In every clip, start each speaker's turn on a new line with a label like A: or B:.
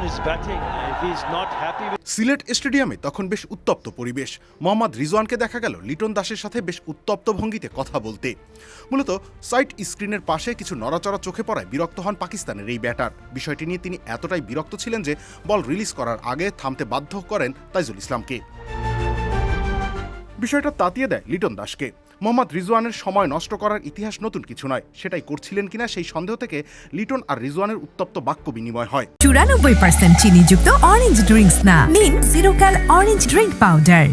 A: his batting. If he's not happy with
B: Sylhet স্টেডিয়ামে তখন বেশ উত্তপ্ত পরিবেশ। মোহাম্মদ রিজওয়ানকে দেখা গেল লিটন দাসের সাথে বেশ উত্তপ্ত ভঙ্গিতে কথা বলতে। মূলত সাইট স্ক্রিনের পাশে কিছু নড়াচড়া চোখে পড়ায় বিরক্ত হন পাকিস্তানের এই ব্যাটার। বিষয়টি নিয়ে তিনি এতটাই বিরক্ত ছিলেন যে বল রিলিজ করার আগে থামতে বাধ্য করেন তাইজুল ইসলামকে। বিষয়টা তাতিয়ে দেয় লিটন দাসকে। মোহাম্মদ রিজওয়ানের সময় নষ্ট করার ইতিহাস নতুন কিছু নয়, সেটাই করছিলেন কিনা সেই সন্দেহ থেকে লিটন আর রিজওয়ানের উত্তপ্ত বাক্য বিনিময় হয়।
C: 94% চিনিযুক্ত অরেঞ্জ ড্রিঙ্কস না, নিন জিরো ক্যাল অরেঞ্জ ড্রিঙ্ক পাউডার।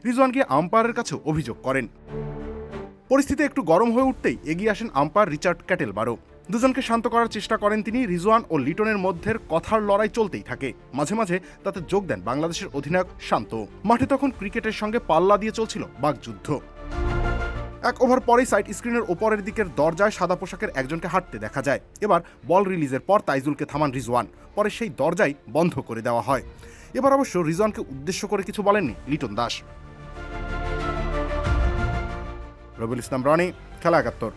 B: রিজওয়ান গিয়ে আম্পায়ারের কাছেও অভিযোগ করেন। পরিস্থিতি একটু গরম হয়ে উঠতেই এগিয়ে আসেন আম্পায়ার রিচার্ড ক্যাটেলবারো। দুজনকে শান্ত করার চেষ্টা করেন তিনি। রিজওয়ান ও লিটনের মধ্যে কথার লড়াই চলতেই থাকে। মাঝে মাঝে তাতে যোগ দেন বাংলাদেশের অধিনায়ক শান্ত। মাঠে তখন ক্রিকেটের সঙ্গে পাল্লা দিয়ে চলছিল বাকযুদ্ধ। এক ওভার পরেই সাইড স্ক্রিনের ওপরের দিকের দরজায় সাদা পোশাকের একজনকে হাঁটতে দেখা যায়। এবার বল রিলিজের পর তাইজুলকে থামান রিজওয়ান। পরে সেই দরজাই বন্ধ করে দেওয়া হয়। এবার অবশ্য রিজওয়ানকে উদ্দেশ্য করে কিছু বলেননি লিটন দাস। রবিউল ইসলাম রনি, খেলা ৭১।